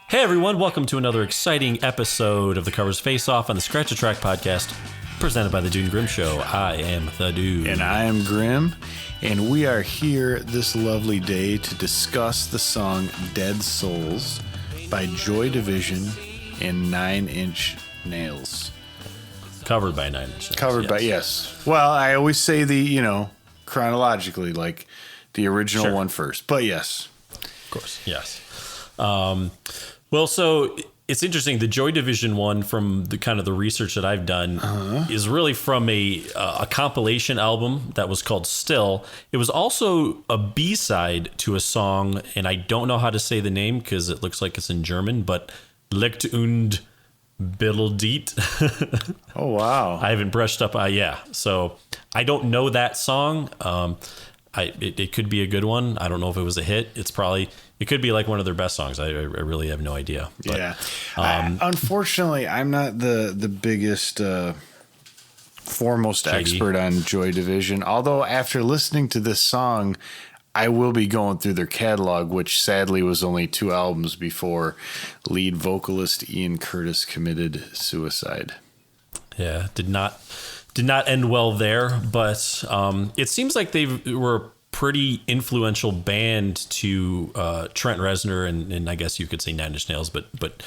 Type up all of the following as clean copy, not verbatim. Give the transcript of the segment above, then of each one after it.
Hey everyone, welcome to another exciting episode of the Covers Face Off on the Scratch a Track podcast, presented by the Dude and Grim Show. I am the Dude. And I am Grim, and we are here this lovely day to discuss the song Dead Souls by Joy Division and Nine Inch Nails. Covered by Nine Inch Nails. Covered by, yes. Well, I always say chronologically, like the original one first, but yes. Of course, yes. Well, so it's interesting. The Joy Division one, from the kind of the research that I've done, is really from a compilation album that was called Still. It was also a B-side to a song, and I don't know how to say the name because it looks like it's in German, but Licht und Bitteldiet. Oh, wow. I haven't brushed up. Yeah. So I don't know that song. It could be a good one. I don't know if it was a hit. It could be like one of their best songs. I really have no idea. But, yeah. Unfortunately, I'm not the biggest, foremost expert on Joy Division. Although after listening to this song, I will be going through their catalog, which sadly was only 2 albums before lead vocalist Ian Curtis committed suicide. Yeah, did not end well there, but it seems like they were a pretty influential band to Trent Reznor and I guess you could say Nine Inch Nails, but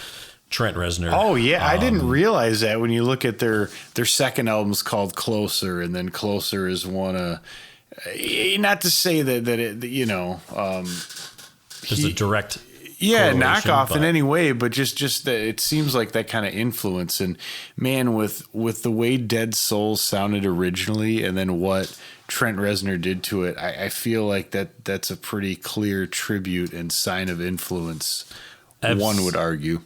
Trent Reznor. Oh yeah, I didn't realize that when you look at their second album's called Closer, and then Closer is one of. Not to say that it there's a direct knockoff in any way, but just that it seems like that kind of influence. And man, with the way Dead Souls sounded originally, and then what Trent Reznor did to it, I feel like that's a pretty clear tribute and sign of influence. One would argue.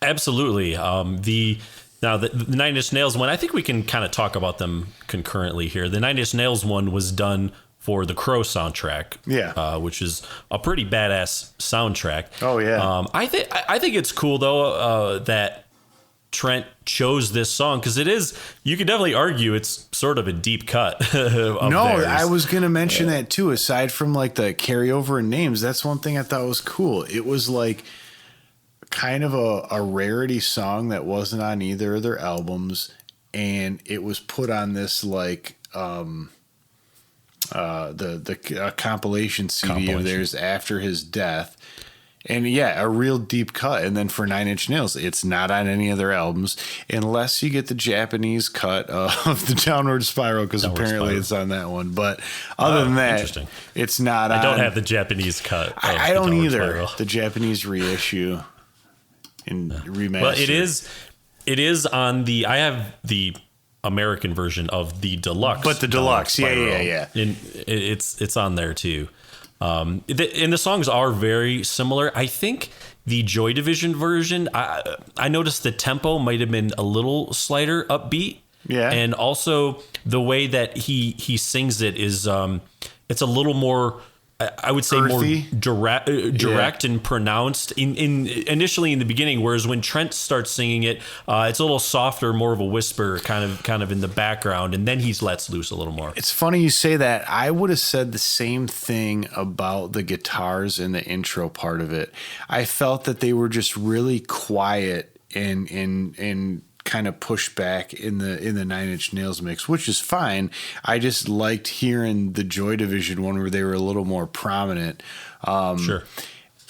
Absolutely. The Nine Inch Nails one, I think we can kind of talk about them concurrently here. The Nine Inch Nails one was done for the Crow soundtrack, which is a pretty badass soundtrack. Oh yeah. I think it's cool though that Trent chose this song because it is. You could definitely argue it's sort of a deep cut. Theirs. I was gonna mention that too. Aside from like the carryover in names, that's one thing I thought was cool. It was like kind of a rarity song that wasn't on either of their albums, and it was put on this like the compilation CD of theirs after his death. And yeah, a real deep cut. And then for Nine Inch Nails, it's not on any of their albums unless you get the Japanese cut of the Downward Spiral, because apparently it's on that one. But other than that, it's not on. I don't have the Japanese cut. I don't either. Spiral. The Japanese reissue and remaster. Well, it is on the. I have the American version of the deluxe, but the deluxe, yeah. And it's on there too. And the songs are very similar. I think the Joy Division version, I noticed the tempo might have been a little slighter upbeat. Yeah. And also the way that he sings it is, it's a little more, I would say earthy, more direct and pronounced initially in the beginning. Whereas when Trent starts singing it, it's a little softer, more of a whisper kind of in the background. And then he lets loose a little more. It's funny you say that. I would have said the same thing about the guitars in the intro part of it. I felt that they were just really quiet and kind of push back in the Nine Inch Nails mix, which is fine. I just liked hearing the Joy Division one where they were a little more prominent. Sure.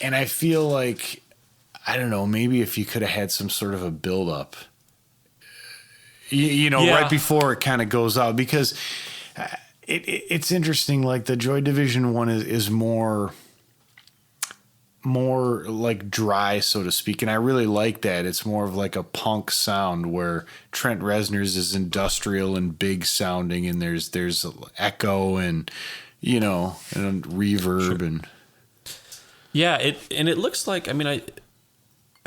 And I feel like, I don't know, maybe if you could have had some sort of a build up, right before it kind of goes out, because it's interesting. Like the Joy Division one is more like dry, so to speak, and I really like that. It's more of like a punk sound, where Trent Reznor's is industrial and big sounding, and there's echo and and reverb. Sure. And it looks like, I mean, I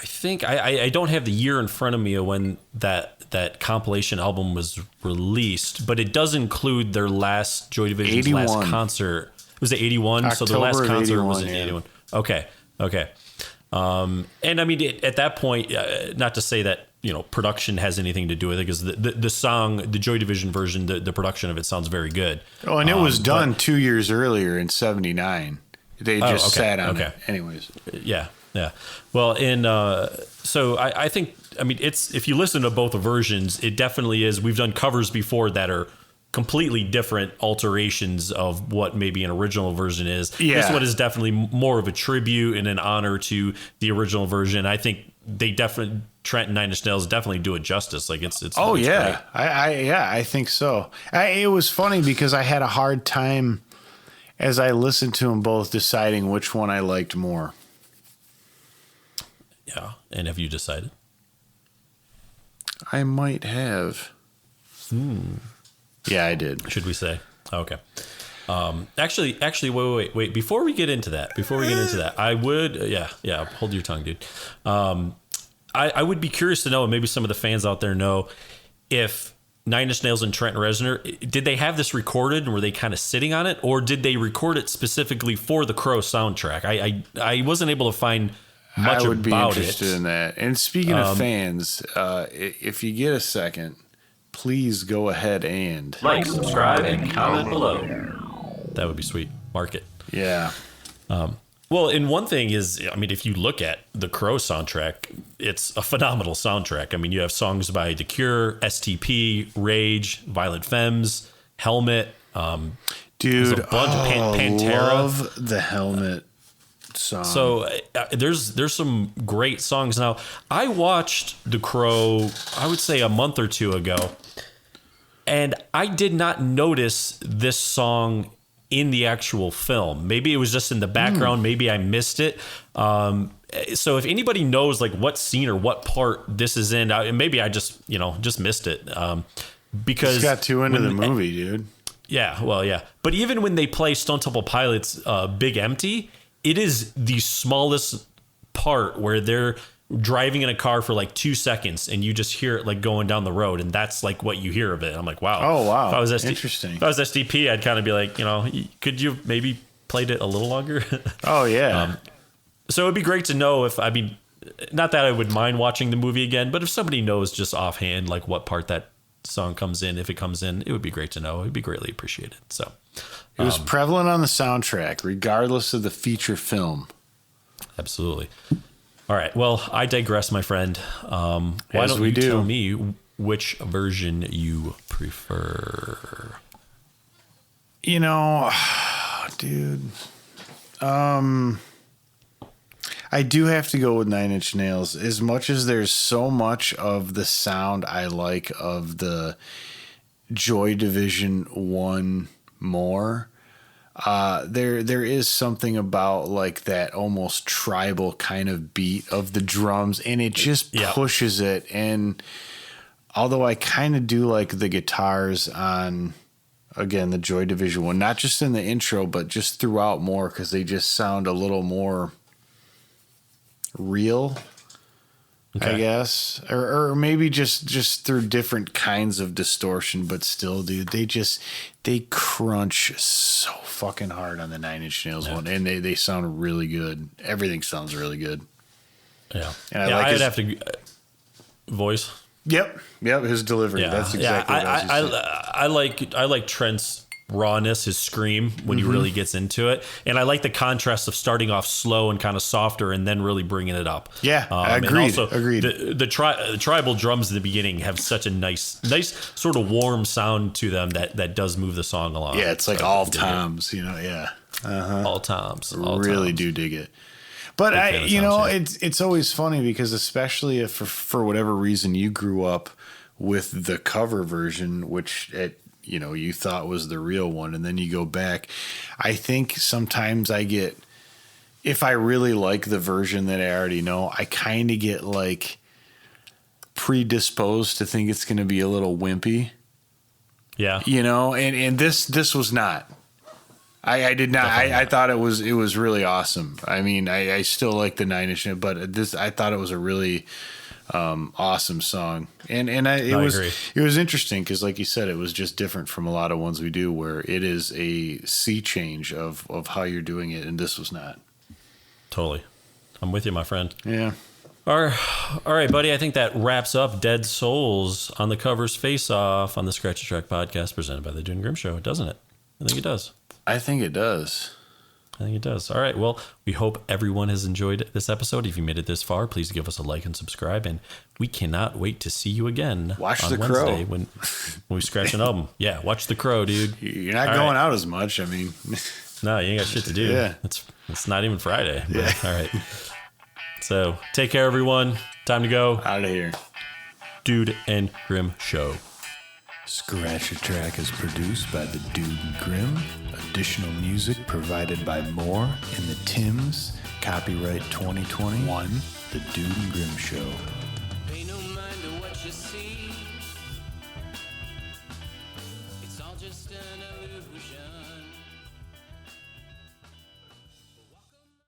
think I don't have the year in front of me of when that compilation album was released, but it does include their last Joy Division's 81. last concert. Was it 81? October so the last concert 81, was in 81. Okay. And I mean, at that point, not to say that, production has anything to do with it, because the song, the Joy Division version, the production of it sounds very good. Oh, and it was done 2 years earlier in '79. They just sat on it. Anyways. Yeah. Yeah. Well, so I think, I mean, if you listen to both versions, it definitely is. We've done covers before that are completely different alterations of what maybe an original version is. Yeah. This one is definitely more of a tribute and an honor to the original version. I think they definitely, Trent and Nine Inch Nails definitely do it justice. Like it's Oh it's yeah. great. I think so. It was funny because I had a hard time as I listened to them both deciding which one I liked more. Yeah. And have you decided? I might have. Yeah, I did. Should we say? Okay. Actually, wait. Before we get into that, I would, hold your tongue, dude. I would be curious to know, and maybe some of the fans out there know, if Nine Inch Nails and Trent Reznor, did they have this recorded and were they kind of sitting on it, or did they record it specifically for the Crow soundtrack? I wasn't able to find much about it. I would be interested in that. And speaking of fans, if you get a second, please go ahead and like, subscribe, and comment below. That would be sweet. Mark it. Yeah. Well, and one thing is, I mean, if you look at the Crow soundtrack, it's a phenomenal soundtrack. I mean, you have songs by The Cure, STP, Rage, Violent Femmes, Helmet. Dude, a bunch of Pantera. Love the Helmet song. So there's some great songs. Now, I watched The Crow, I would say a month or two ago, and I did not notice this song in the actual film. Maybe it was just in the background. Maybe I missed it. So if anybody knows like what scene or what part this is in, maybe I just missed it. Because it's got too into the movie, dude. Yeah, well, yeah. But even when they play Stone Temple Pilots' Big Empty, it is the smallest part where they're driving in a car for like 2 seconds and you just hear it like going down the road, and that's like what you hear of it. I'm like, wow. Oh, wow. If I was Interesting. If I was SDP, I'd kind of be like, could you maybe played it a little longer? Oh, yeah. So it'd be great to know not that I would mind watching the movie again, but if somebody knows just offhand like what part that song comes in, if it comes in, it would be great to know. It'd be greatly appreciated. So it was prevalent on the soundtrack, regardless of the feature film. Absolutely. All right. Well, I digress, my friend. Why don't you tell me which version you prefer? Dude, I do have to go with Nine Inch Nails. As much as there's so much of the sound I like of the Joy Division 1 more, there is something about like that almost tribal kind of beat of the drums, and it just pushes it. And although I kind of do like the guitars on, again, the Joy Division 1, not just in the intro, but just throughout more, because they just sound a little more real, I guess, or maybe just through different kinds of distortion, but still, dude, they crunch so fucking hard on the Nine Inch Nails one, and they sound really good. Everything sounds really good. Yeah, and I'd have to voice. Yep, his delivery. Yeah. That's exactly what I was saying. I like Trent's rawness, his scream when he really gets into it, and I like the contrast of starting off slow and kind of softer and then really bringing it up. Agreed. And also, agreed. The tribal drums at the beginning have such a nice sort of warm sound to them that does move the song along. Yeah, it's like all toms, all toms. Really do dig it. But it's always funny because especially if for whatever reason you grew up with the cover version, which you thought was the real one, and then you go back. I think sometimes if I really like the version that I already know, I kind of get like predisposed to think it's going to be a little wimpy. Yeah. And this was not. I did not. I thought it was really awesome. I mean, I still like the Nine Inch, but I thought it was a really awesome song, and it was interesting because, like you said, it was just different from a lot of ones we do, where it is a sea change of how you're doing it, and this was not. Totally, I'm with you, my friend. Yeah. All right, buddy. I think that wraps up Dead Souls on the Covers Face Off on the Scratch and Track podcast presented by the Dune Grimm Show, doesn't it? I think it does. I think it does. I think it does. All right. Well, we hope everyone has enjoyed this episode. If you made it this far, please give us a like and subscribe. And we cannot wait to see you again Watch on The Wednesday Crow. when we scratch an album. Yeah, watch The Crow, dude. You're not All going right. out as much. I mean, No, you ain't got shit to do. Yeah. It's not even Friday. But, all right. So take care, everyone. Time to go. out of here. Dude and Grim Show. Scratch a Track is produced by the Dude and Grim. Additional music provided by Moore and the Tims. Copyright 2021. The Dude and Grim Show. Pay no mind to what you see. It's all just an illusion.